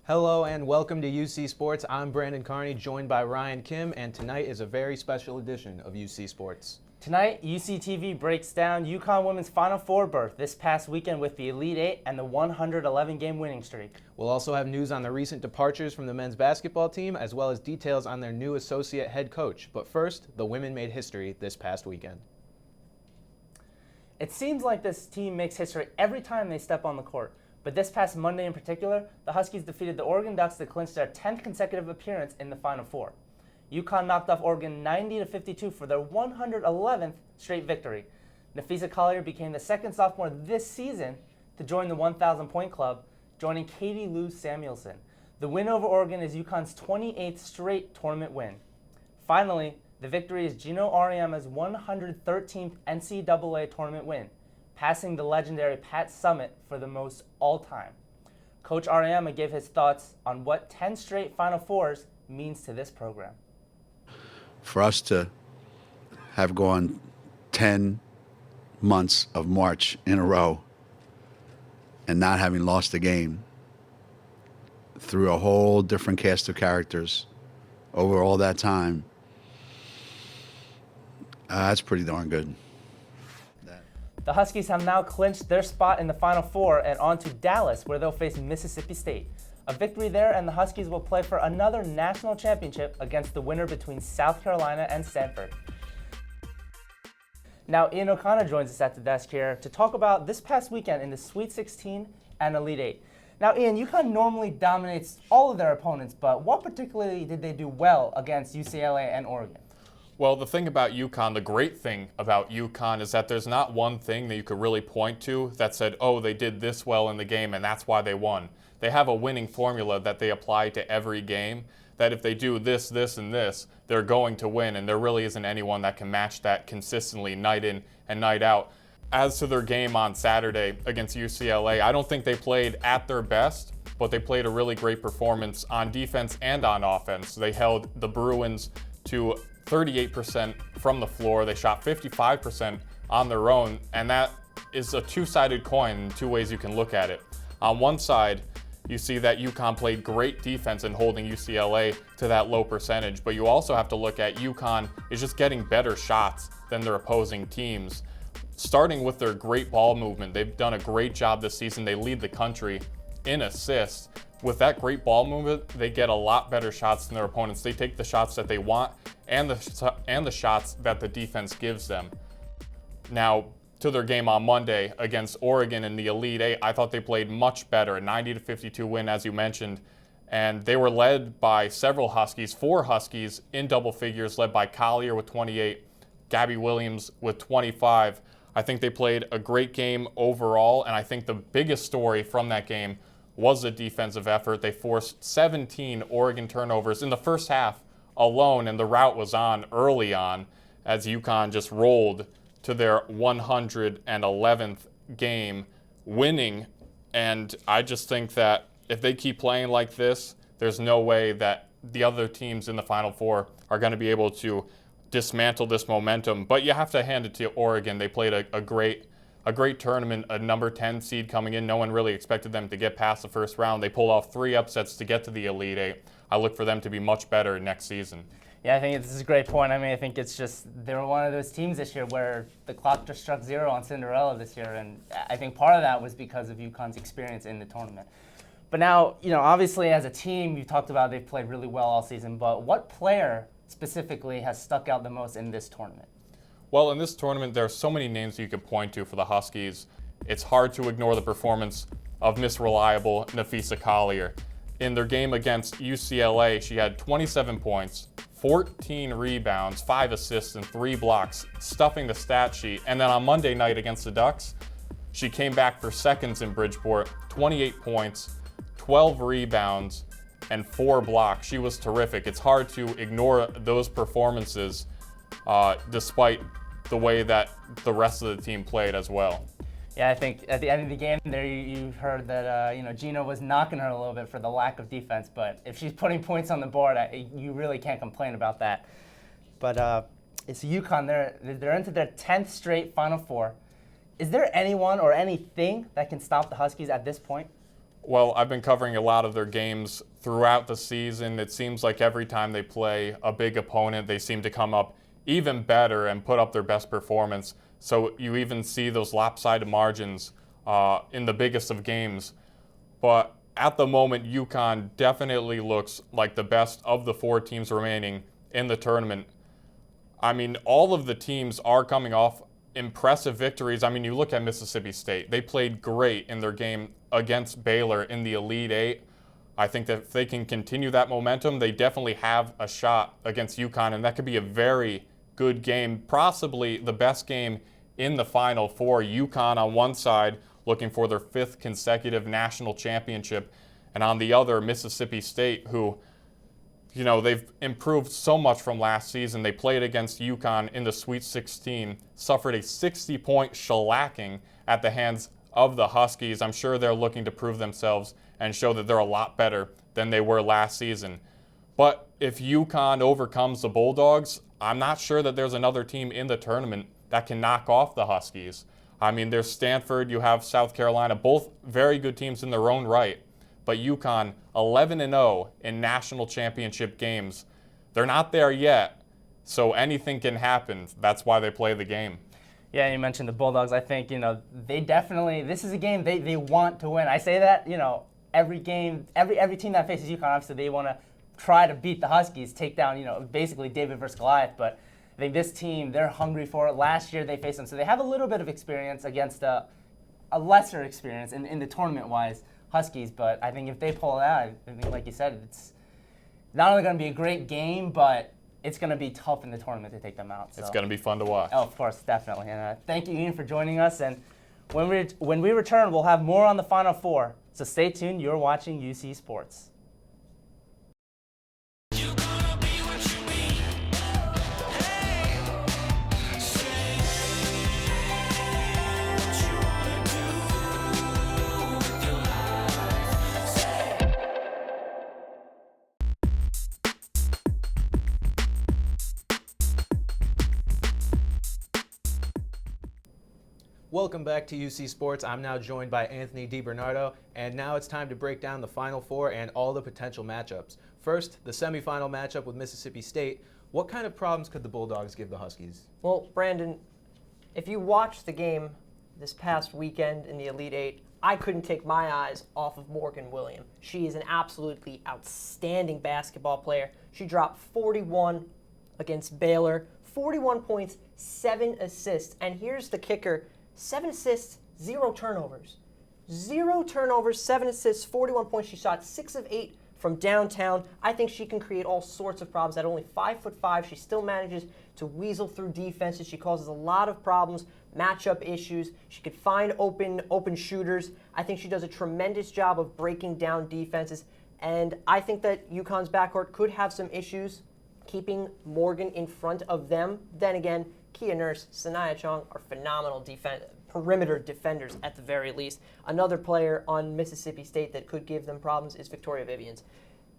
Hello and welcome to UC Sports. I'm Brandon Carney, joined by Ryan Kim, and tonight is a very special edition of UC Sports. Tonight, UCTV breaks down UConn women's Final Four berth this past weekend with the Elite Eight and the 111-game winning streak. We'll also have news on the recent departures from the men's basketball team, as well as details on their new associate head coach. But first, the women made history this past weekend. It seems like this team makes history every time they step on the court. But this past Monday in particular, the Huskies defeated the Oregon Ducks to clinch their 10th consecutive appearance in the Final Four. UConn knocked off Oregon 90-52 for their 111th straight victory. Nafisa Collier became the second sophomore this season to join the 1,000-point club, joining Katie Lou Samuelson. The win over Oregon is UConn's 28th straight tournament win. Finally, the victory is Gino Auriemma's 113th NCAA tournament win, passing the legendary Pat Summitt for the most all-time. Coach Auriemma gave his thoughts on what 10 straight Final Fours means to this program. For us to have gone 10 months of March in a row and not having lost a game through a whole different cast of characters over all that time, that's pretty darn good. The Huskies have now clinched their spot in the Final Four and on to Dallas, where they'll face Mississippi State. A victory there, and the Huskies will play for another national championship against the winner between South Carolina and Stanford. Now, Ian O'Connor joins us at the desk here to talk about this past weekend in the Sweet 16 and Elite Eight. Now, Ian, UConn normally dominates all of their opponents, but what particularly did they do well against UCLA and Oregon? Well, the thing about UConn, the great thing about UConn is that there's not one thing that you could really point to that said, oh, they did this well in the game and that's why they won. They have a winning formula that they apply to every game, that if they do this, this, and this, they're going to win, and there really isn't anyone that can match that consistently night in and night out. As to their game on Saturday against UCLA, I don't think they played at their best, but they played a really great performance on defense and on offense. They held the Bruins to 38% from the floor. They shot 55% on their own, and that is a two-sided coin, two ways you can look at it. On one side, you see that UConn played great defense in holding UCLA to that low percentage, but you also have to look at UConn is just getting better shots than their opposing teams. Starting with their great ball movement, they've done a great job this season. They lead the country in assists. With that great ball movement, they get a lot better shots than their opponents. They take the shots that they want and the shots that the defense gives them. Now, to their game on Monday against Oregon in the Elite Eight, I thought they played much better. A 90-52 win, as you mentioned. And they were led by several Huskies, 4 Huskies in double figures, led by Collier with 28, Gabby Williams with 25. I think they played a great game overall, and I think the biggest story from that game was the defensive effort. They forced 17 Oregon turnovers in the first half alone, and the rout was on early on as UConn just rolled to their 111th game, winning. And I just think that if they keep playing like this, there's no way that the other teams in the Final Four are going to be able to dismantle this momentum. But you have to hand it to Oregon. They played a great tournament, a number 10 seed coming in. No one really expected them to get past the first round. They pulled off 3 upsets to get to the Elite Eight. I look for them to be much better next season. Yeah, I think this is a great point. I mean, I think it's just they were one of those teams this year where the clock just struck zero on Cinderella this year, and I think part of that was because of UConn's experience in the tournament. But now, obviously as a team, you talked about they've played really well all season, but what player specifically has stuck out the most in this tournament? Well, in this tournament, there are so many names you could point to for the Huskies. It's hard to ignore the performance of Miss Reliable Nafisa Collier. In their game against UCLA, she had 27 points, 14 rebounds, 5 assists, and 3 blocks, stuffing the stat sheet. And then on Monday night against the Ducks, she came back for seconds in Bridgeport, 28 points, 12 rebounds, and 4 blocks. She was terrific. It's hard to ignore those performances despite the way that the rest of the team played as well. Yeah, I think at the end of the game there, you heard that Gino was knocking her a little bit for the lack of defense. But if she's putting points on the board, you really can't complain about that. But it's UConn. They're into their 10th straight Final Four. Is there anyone or anything that can stop the Huskies at this point? Well, I've been covering a lot of their games throughout the season. It seems like every time they play a big opponent, they seem to come up even better and put up their best performance. So you even see those lopsided margins in the biggest of games. But at the moment, UConn definitely looks like the best of the 4 teams remaining in the tournament. I mean, all of the teams are coming off impressive victories. I mean, you look at Mississippi State. They played great in their game against Baylor in the Elite Eight. I think that if they can continue that momentum, they definitely have a shot against UConn, and that could be a very good game, possibly the best game in the Final Four. UConn on one side looking for their 5th consecutive national championship, and on the other, Mississippi State, who, you know, they've improved so much from last season. They played against UConn in the Sweet 16, suffered a 60-point shellacking at the hands of the Huskies. I'm sure they're looking to prove themselves and show that they're a lot better than they were last season. But if UConn overcomes the Bulldogs, I'm not sure that there's another team in the tournament that can knock off the Huskies. I mean, there's Stanford, you have South Carolina, both very good teams in their own right. But UConn, 11-0 in national championship games. They're not there yet, so anything can happen. That's why they play the game. Yeah, you mentioned the Bulldogs. I think, they definitely, this is a game they want to win. I say that, every game, every team that faces UConn, obviously they want to try to beat the Huskies, take down, basically David versus Goliath. But I think this team, they're hungry for it. Last year they faced them, so they have a little bit of experience against a lesser experience in the tournament-wise Huskies. But I think if they pull it out, I think, like you said, it's not only going to be a great game, but it's going to be tough in the tournament to take them out. So. It's going to be fun to watch. Oh, of course, definitely. And thank you, Ian, for joining us. And when we return, we'll have more on the Final Four. So stay tuned. You're watching UC Sports. Welcome back to UC Sports. I'm now joined by Anthony DiBernardo, and now it's time to break down the Final Four and all the potential matchups. First, the semifinal matchup with Mississippi State. What kind of problems could the Bulldogs give the Huskies? Well, Brandon, if you watched the game this past weekend in the Elite Eight, I couldn't take my eyes off of Morgan Williams. She is an absolutely outstanding basketball player. She dropped 41 against Baylor, 41 points, 7 assists, and here's the kicker. 7 assists, 0 turnovers. 0 turnovers, 7 assists, 41 points. She shot 6 of 8 from downtown. I think she can create all sorts of problems. At only 5'5", she still manages to weasel through defenses. She causes a lot of problems, matchup issues. She could find open shooters. I think she does a tremendous job of breaking down defenses. And I think that UConn's backcourt could have some issues keeping Morgan in front of them. Then again, Kia Nurse, Sanaya Chong are phenomenal perimeter defenders at the very least. Another player on Mississippi State that could give them problems is Victoria Vivians.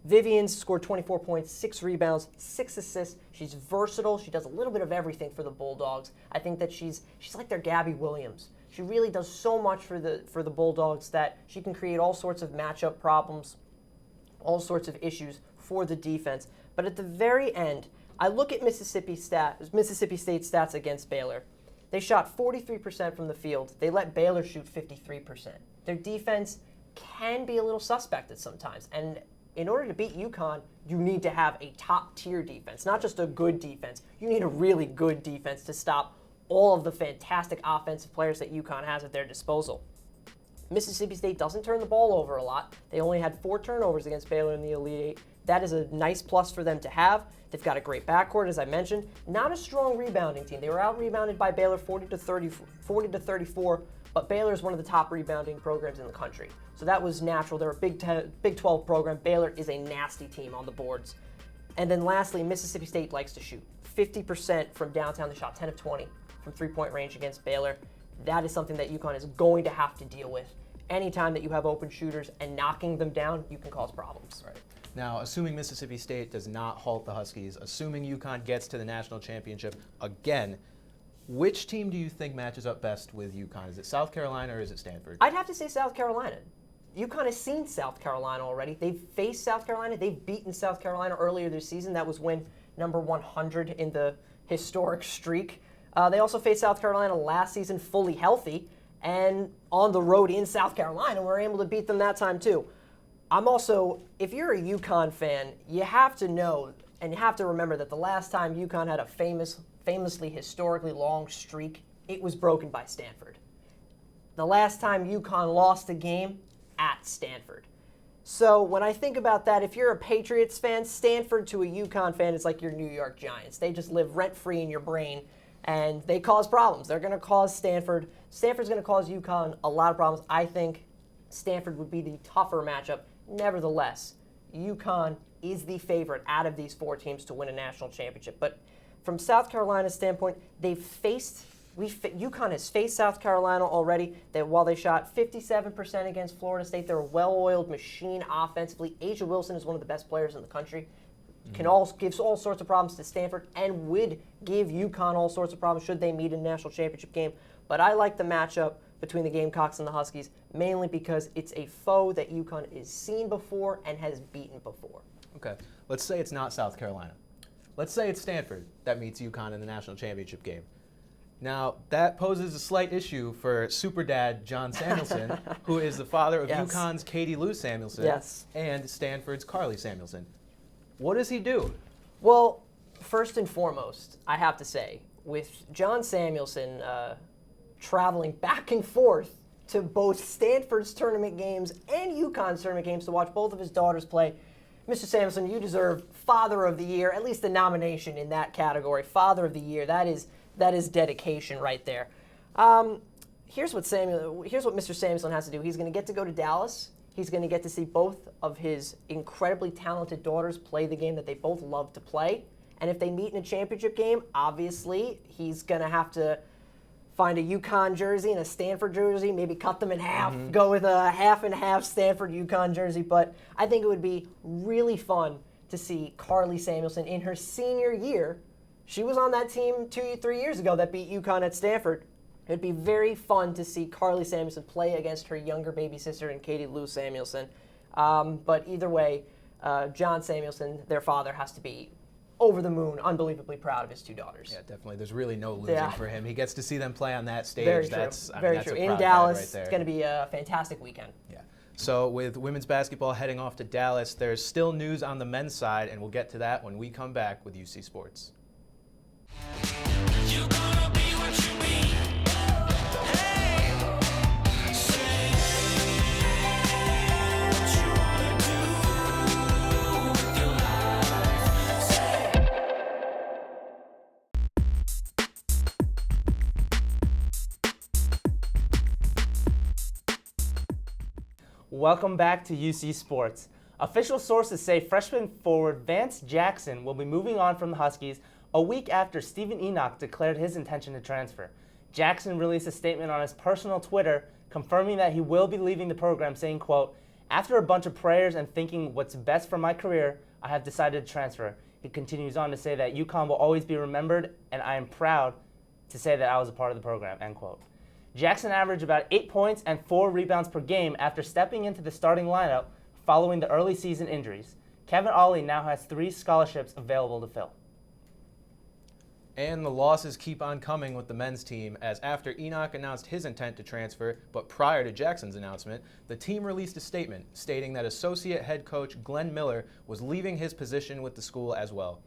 Vivians scored 24 points, 6 rebounds, 6 assists. She's versatile. She does a little bit of everything for the Bulldogs. I think that she's like their Gabby Williams. She really does so much for the Bulldogs that she can create all sorts of matchup problems, all sorts of issues for the defense. But at the very end, I look at Mississippi State stats against Baylor. They shot 43% from the field. They let Baylor shoot 53%. Their defense can be a little suspect at sometimes. And in order to beat UConn, you need to have a top-tier defense, not just a good defense. You need a really good defense to stop all of the fantastic offensive players that UConn has at their disposal. Mississippi State doesn't turn the ball over a lot. They only had 4 turnovers against Baylor in the Elite Eight. That is a nice plus for them to have. They've got a great backcourt, as I mentioned. Not a strong rebounding team. They were out-rebounded by Baylor 40 to 34, but Baylor is one of the top rebounding programs in the country. So that was natural. They're a Big 12 program. Baylor is a nasty team on the boards. And then lastly, Mississippi State likes to shoot. 50% from downtown. They shot 10 of 20 from three-point range against Baylor. That is something that UConn is going to have to deal with. Anytime that you have open shooters and knocking them down, you can cause problems. Right. Now, assuming Mississippi State does not halt the Huskies, assuming UConn gets to the national championship again, which team do you think matches up best with UConn? Is it South Carolina or is it Stanford? I'd have to say South Carolina. UConn has seen South Carolina already. They've faced South Carolina. They've beaten South Carolina earlier this season. That was win number 100 in the historic streak. They also faced South Carolina last season fully healthy and on the road in South Carolina. We're able to beat them that time too. I'm also, if you're a UConn fan, you have to know and you have to remember that the last time UConn had a famously historically long streak, it was broken by Stanford. The last time UConn lost a game, at Stanford. So when I think about that, if you're a Patriots fan, Stanford to a UConn fan is like your New York Giants. They just live rent-free in your brain, and they cause problems. They're going to cause Stanford's going to cause UConn a lot of problems. I think Stanford would be the tougher matchup. Nevertheless, UConn is the favorite out of these 4 teams to win a national championship. But from South Carolina's standpoint, UConn has faced South Carolina already. That while they shot 57% against Florida State, they're a well-oiled machine offensively. Asia Wilson is one of the best players in the country. Gives all sorts of problems to Stanford and would give UConn all sorts of problems should they meet in a national championship game. But I like the matchup between the Gamecocks and the Huskies, mainly because it's a foe that UConn has seen before and has beaten before. Okay, let's say it's not South Carolina. Let's say it's Stanford that meets UConn in the national championship game. Now, that poses a slight issue for super dad John Samuelson, who is the father of Yes. UConn's Katie Lou Samuelson Yes. and Stanford's Carly Samuelson. What does he do? Well, first and foremost, I have to say, with John Samuelson traveling back and forth to both Stanford's tournament games and UConn's tournament games to watch both of his daughters play, Mr. Samuelson, you deserve Father of the Year, at least a nomination in that category. Father of the Year, that is dedication right there. Here's what Mr. Samuelson has to do. He's going to get to go to Dallas. He's going to get to see both of his incredibly talented daughters play the game that they both love to play. And if they meet in a championship game, obviously he's going to have to find a UConn jersey and a Stanford jersey, maybe cut them in half, go with a half and half Stanford UConn jersey. But I think it would be really fun to see Carly Samuelson in her senior year. She was on that team 3 years ago that beat UConn at Stanford. It'd be very fun to see Carly Samuelson play against her younger baby sister and Katie Lou Samuelson. But either way, John Samuelson, their father, has to be over the moon, unbelievably proud of his 2 daughters. Yeah, definitely. There's really no losing for him. He gets to see them play on that stage. Very true. That's a In proud dad Dallas, right there. it's going to be a fantastic weekend. Yeah. So with women's basketball heading off to Dallas, there's still news on the men's side, and we'll get to that when we come back with UC Sports. You're gonna be what you be. Hey, say what you wanna do with your life. Say. Welcome back to UC Sports. Official sources say freshman forward Vance Jackson will be moving on from the Huskies a week after Stephen Enoch declared his intention to transfer. Jackson released a statement on his personal Twitter confirming that he will be leaving the program, saying, quote, "After a bunch of prayers and thinking what's best for my career, I have decided to transfer." He continues on to say that UConn will always be remembered, and I am proud to say that I was a part of the program, end quote. Jackson averaged about 8 points and 4 rebounds per game after stepping into the starting lineup following the early season injuries. Kevin Ollie now has 3 scholarships available to fill. And the losses keep on coming with the men's team, as after Enoch announced his intent to transfer, but prior to Jackson's announcement, the team released a statement stating that associate head coach Glenn Miller was leaving his position with the school as well.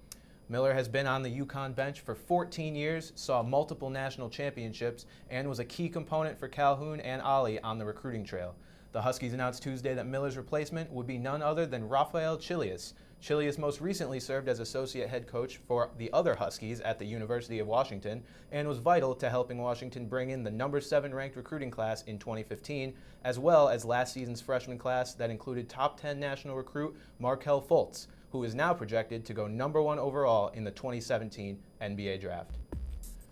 Miller has been on the UConn bench for 14 years, saw multiple national championships, and was a key component for Calhoun and Ollie on the recruiting trail. The Huskies announced Tuesday that Miller's replacement would be none other than Rafael Chilius. Chilius most recently served as associate head coach for the other Huskies at the University of Washington and was vital to helping Washington bring in the number 7 ranked recruiting class in 2015, as well as last season's freshman class that included top 10 national recruit Markelle Fultz, who is now projected to go number 1 overall in the 2017 NBA draft.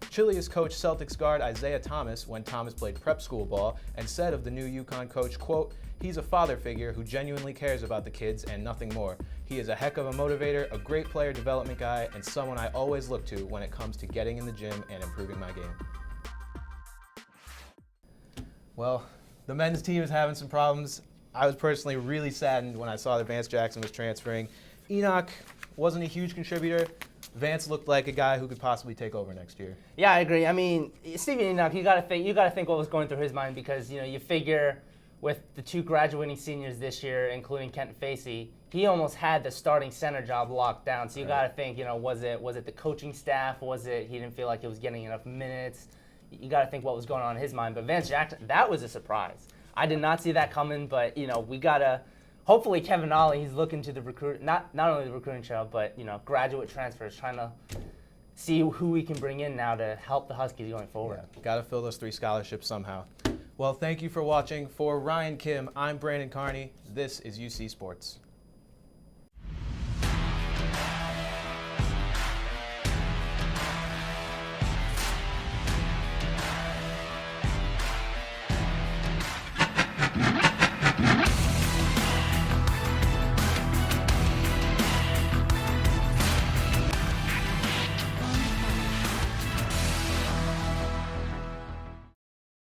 Chilius coached Celtics guard Isaiah Thomas when Thomas played prep school ball and said of the new UConn coach, quote, "He's a father figure who genuinely cares about the kids and nothing more. He is a heck of a motivator, a great player development guy, and someone I always look to when it comes to getting in the gym and improving my game." Well, the men's team is having some problems. I was personally really saddened when I saw that Vance Jackson was transferring. Enoch wasn't a huge contributor. Vance looked like a guy who could possibly take over next year. Yeah, I agree. I mean, Stephen Enoch, you got to think what was going through his mind, because you figure with the 2 graduating seniors this year, including Kent Facey, he almost had the starting center job locked down. So you got to think, was it the coaching staff? Was it he didn't feel like he was getting enough minutes? You got to think what was going on in his mind. But Vance Jackson, that was a surprise. I did not see that coming. But we gotta. Hopefully, Kevin Ollie, he's looking to the recruit, not only the recruiting trail, but graduate transfers, trying to see who we can bring in now to help the Huskies going forward. Yeah, got to fill those 3 scholarships somehow. Well, thank you for watching. For Ryan Kim, I'm Brandon Carney. This is UC Sports.